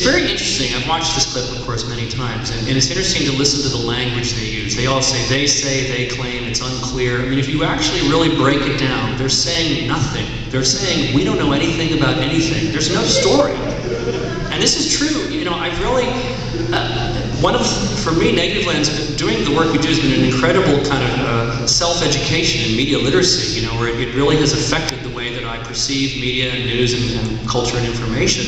very interesting. I've watched this clip, of course, many times, and it's interesting to listen to the language they use. They all say, they claim, it's unclear. I mean, if you actually really break it down, they're saying nothing. They're saying, we don't know anything about anything. There's no story. And this is true. You know, I've really, for me, Negativland, doing the work we do has been an incredible kind of self-education in media literacy, you know, where it really has affected the way that I perceive media and news and culture and information,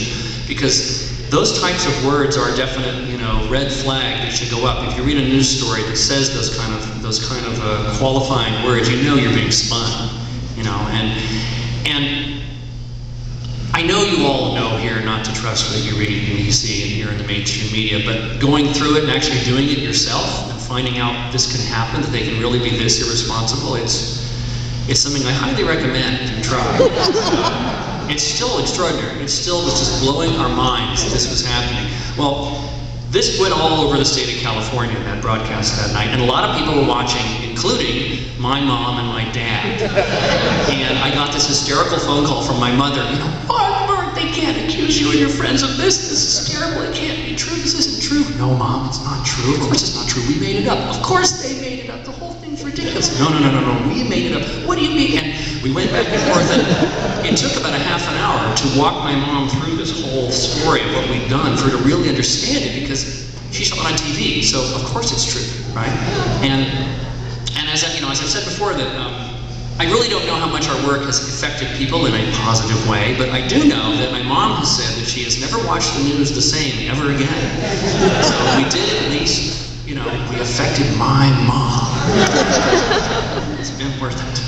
because those types of words are a definite, you know, red flag that should go up. If you read a news story that says those kind of qualifying words, you know you're being spun, you know, and I know you all know here not to trust what you read and you see and hear in the mainstream media, but going through it and actually doing it yourself and finding out this can happen, that they can really be this irresponsible, it's something I highly recommend you try. It's still extraordinary. It still was just blowing our minds that this was happening. Well, this went all over the state of California, that broadcast that night, and a lot of people were watching, including my mom and my dad. And I got this hysterical phone call from my mother, you know, Bart, they can't accuse you and your friends of this. This is terrible. It can't be true. This isn't true. No, Mom, it's not true. Of course it's not true. We made it up. Of course they made it up. The whole thing's ridiculous. No, we made it up. What do you mean? And we went back and forth, and it took about a half an hour to walk my mom through this whole story of what we'd done for her to really understand it, because she saw it on TV, so of course it's true, right? And as I've said before, that I really don't know how much our work has affected people in a positive way, but I do know that my mom has said that she has never watched the news the same ever again. So we did at least, you know, we affected my mom. It's been worth it.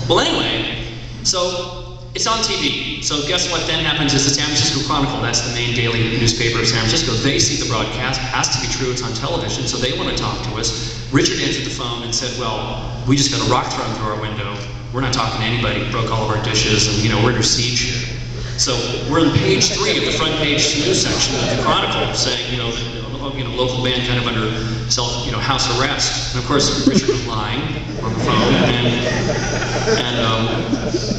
Well, anyway, so it's on TV. So guess what then happens is the San Francisco Chronicle, that's the main daily newspaper of San Francisco, they see the broadcast, it has to be true, it's on television, so they want to talk to us. Richard answered the phone and said, well, we just got a rock thrown through our window. We're not talking to anybody, broke all of our dishes, and, you know, we're under siege here. So we're on page 3 of the front page news section of the Chronicle saying, you know, local band kind of under house arrest. And of course, Richard was lying on the phone, and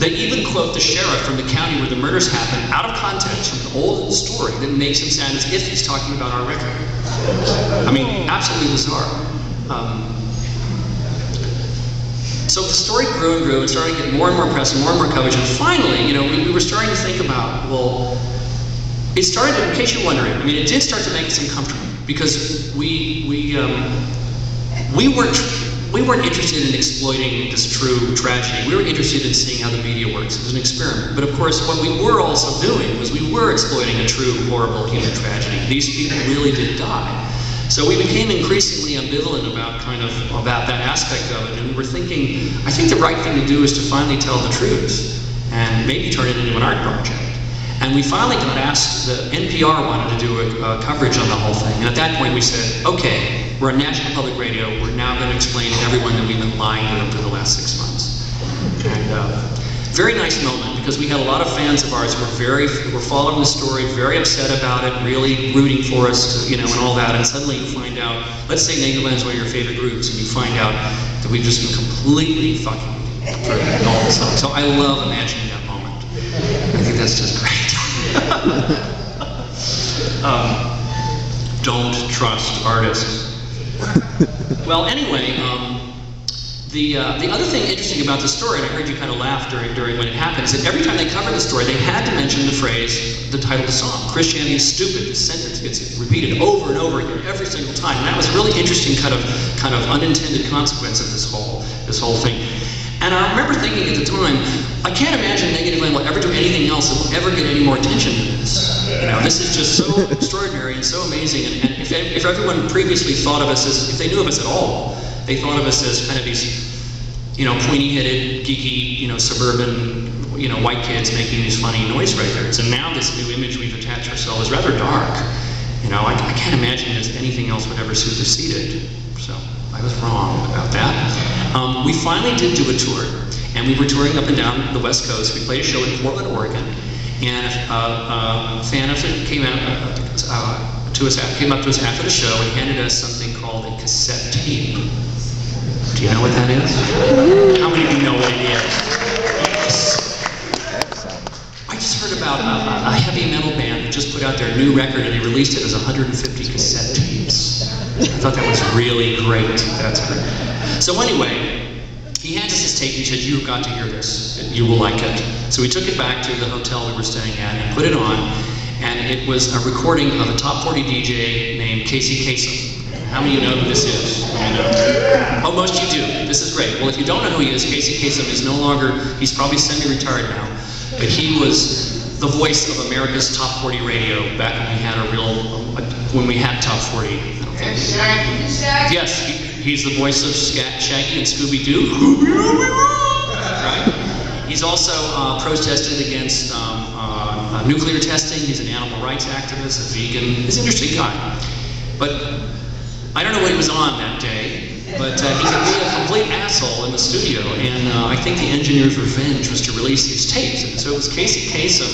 they even quote the sheriff from the county where the murders happened out of context from an old story that makes him sound as if he's talking about our record. I mean, absolutely bizarre. So the story grew and grew and started to get more and more press and more coverage, and finally, you know, we were starting to think about, well, it started, in case you're wondering, I mean, it did start to make us uncomfortable, because we weren't interested in exploiting this true tragedy. We were interested in seeing how the media works. It was an experiment. But of course, what we were also doing was we were exploiting a true, horrible human tragedy. These people really did die. So we became increasingly ambivalent about that aspect of it, and we were thinking, I think the right thing to do is to finally tell the truth and maybe turn it into an art project. And we finally got asked, the NPR wanted to do a coverage on the whole thing, and at that point we said, okay, we're on National Public Radio, we're now going to explain to everyone that we've been lying to them for the last 6 months. And very nice moment, because we had a lot of fans of ours who were following the story, very upset about it, really rooting for us, you know, and all that, and suddenly you find out, let's say Negativland is one of your favorite groups, and you find out that we've just been completely fucking for all this stuff. So I love imagining that moment. I think that's just great. Don't trust artists. Well, anyway, the other thing interesting about the story, and I heard you kind of laugh during when it happened, is that every time they covered the story, they had to mention the phrase, the title of the song, "Christianity is stupid." This sentence gets repeated over and over again every single time, and that was a really interesting kind of unintended consequence of this whole thing. And I remember thinking at the time, I can't imagine Negativland will ever do anything else that will ever get any more attention than this. You know, this is just so extraordinary and so amazing. And if everyone previously thought of us as, if they knew of us at all, they thought of us as kind of these, you know, pointy-headed, geeky, you know, suburban, you know, white kids making these funny noise records. And now this new image we've attached ourselves is rather dark. You know, I can't imagine that anything else would ever supersede it. So I was wrong about that. We finally did do a tour, and we were touring up and down the West Coast. We played a show in Portland, Oregon, and a fan of it came up to us after the show and handed us something called a cassette tape. Do you know what that is? How many of you know what it is? Yes. I just heard heard about a heavy metal band that just put out their new record and they released it as 150 cassette tapes. I thought that was really great. That's great. So anyway, he hands us his tape and he said, "You've got to hear this. You will like it." So we took it back to the hotel we were staying at and put it on, and it was a recording of a top 40 DJ named Casey Kasem. How many of you know who this is? Oh, most of you do. This is great. Well, if you don't know who he is, Casey Kasem is no longer, he's probably semi-retired now, but he was the voice of America's Top 40 radio back when we had when we had Top 40. Yes, he's the voice of Shaggy and Scooby-Doo. Right? He's also protested against nuclear testing. He's an animal rights activist, a vegan. He's an interesting guy. But I don't know what he was on that day, but he could be a complete asshole in the studio, and I think the engineer's revenge was to release these tapes. And so it was Casey Kasem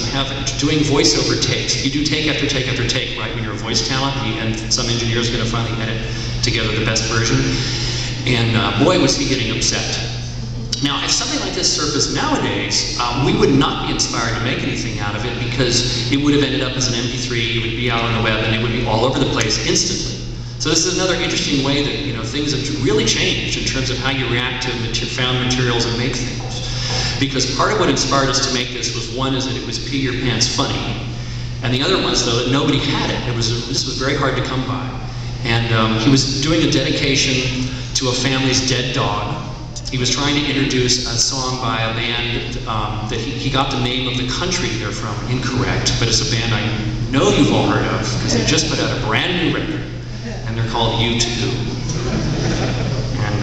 doing voiceover takes. You do take after take after take, right, when you're a voice talent, and some engineer's going to finally edit together the best version. And boy, was he getting upset. Now, if something like this surfaced nowadays, we would not be inspired to make anything out of it because it would have ended up as an MP3, it would be out on the web, and it would be all over the place instantly. So this is another interesting way that, you know, things have really changed in terms of how you react to found materials and make things. Because part of what inspired us to make this was, one, is that it was pee your pants funny, and the other was, though, that nobody had it. This was very hard to come by. And he was doing a dedication to a family's dead dog. He was trying to introduce a song by a band that he got the name of the country they're from incorrect, but it's a band I know you've all heard of because they just put out a brand new record. And they're called U2. And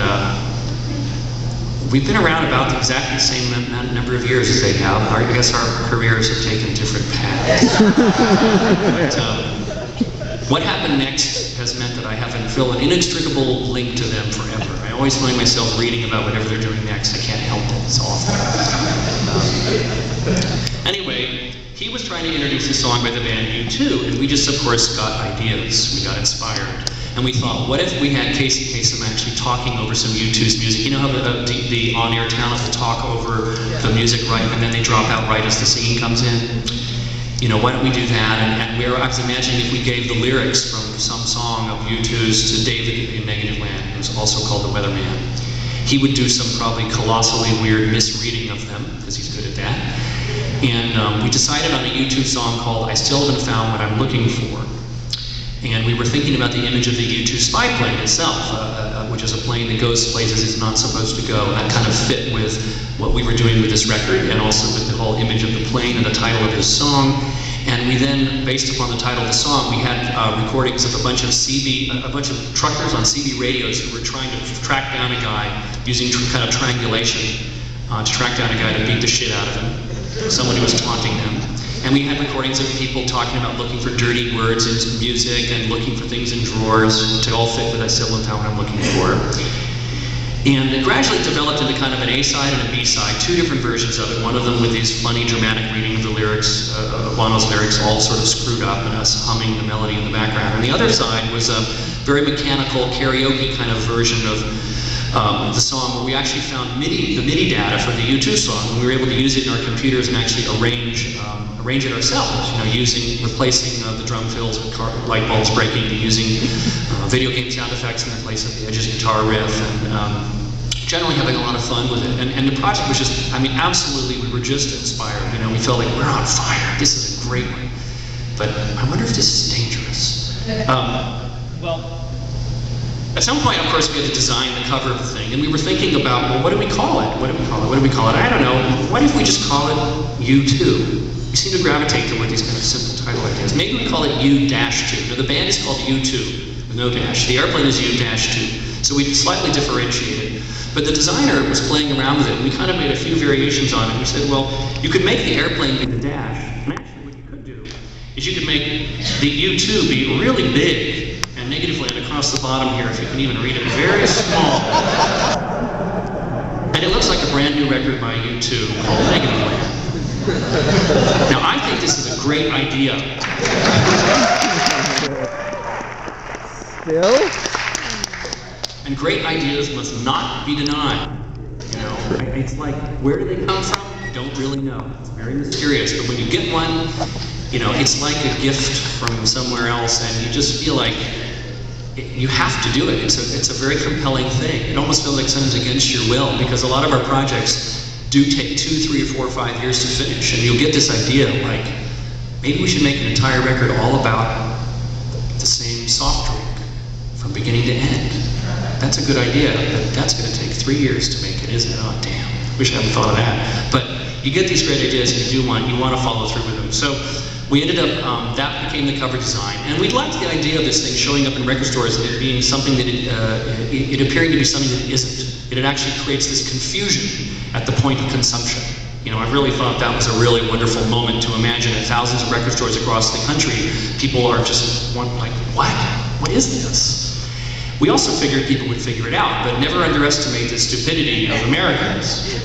we've been around about exactly the same number of years as they have. I guess our careers have taken different paths. But what happened next has meant that I have an inextricable link to them forever. I always find myself reading about whatever they're doing next. I can't help it. It's awful. Anyway, he was trying to introduce a song by the band U2, and we just, of course, got ideas. We got inspired. And we thought, what if we had Casey Kasem actually talking over some U2's music? You know how the on-air talent will talk over the music, right, and then they drop out right as the singing comes in? You know, why don't we do that? And I was imagining if we gave the lyrics from some song of U2's to David in Negativland, who's also called the Weatherman. He would do some probably colossally weird misreading of them, because he's good at that. And we decided on a U2 song called I Still Haven't Found What I'm Looking For. And we were thinking about the image of the U2 spy plane itself, which is a plane that goes places it's not supposed to go. And that kind of fit with what we were doing with this record, and also with the whole image of the plane and the title of his song. And we then, based upon the title of the song, we had recordings of a bunch of truckers on CB radios who were trying to track down a guy using kind of triangulation to track down a guy to beat the shit out of him, someone who was taunting them. And we had recordings of people talking about looking for dirty words in music and looking for things in drawers to all fit with I Still Haven't Found What I'm Looking For. And it gradually developed into kind of an A-side and a B-side, two different versions of it. One of them with these funny dramatic reading of the lyrics, Bono's lyrics all sort of screwed up and us humming the melody in the background. And the other side was a very mechanical karaoke kind of version of the song where we actually found the MIDI data for the U2 song, and we were able to use it in our computers and actually arrange it ourselves, you know, replacing the drum fills with light bulbs breaking, and using video game sound effects in the place of the Edge's guitar riff, and generally having a lot of fun with it. And the project was just, I mean, absolutely, we were just inspired. You know, we felt like we're on fire. This is a great one. But I wonder if this is dangerous. Well, at some point, of course, we had to design the cover of the thing, and we were thinking about, well, what do we call it? What do we call it? What do we call it? I don't know. What if we just call it U2? We seem to gravitate toward these kind of simple title ideas. Maybe we call it U-2. Now, the band is called U2, with no dash. The airplane is U-2. So we slightly differentiated. But the designer was playing around with it, and we kind of made a few variations on it. We said, well, you could make the airplane be the dash, and actually what you could do is you could make the U2 be really big, and Negativland across the bottom here, if you can even read it, very small. And it looks like a brand new record by U2 called Negativland. Now, I think this is a great idea. Still? And great ideas must not be denied. You know, it's like, where do they come from? don't really know. It's very mysterious, but when you get one, you know, it's like a gift from somewhere else, and you just feel like you have to do it. It's a very compelling thing. It almost feels like something's against your will, because a lot of our projects do take 2, 3, 4, 5 years to finish, and you'll get this idea like, maybe we should make an entire record all about the same soft drink from beginning to end. That's a good idea, but that's going to take 3 years to make it, isn't it? Oh, damn. Wish I hadn't thought of that. But you get these great ideas and you want to follow through with them. So we ended up, that became the cover design. And we liked the idea of this thing showing up in record stores and it being something that it appearing to be something that it isn't. It actually creates this confusion at the point of consumption. You know, I really thought that was a really wonderful moment to imagine at thousands of record stores across the country, people are just like, what? What is this? We also figured people would figure it out, but never underestimate the stupidity of Americans.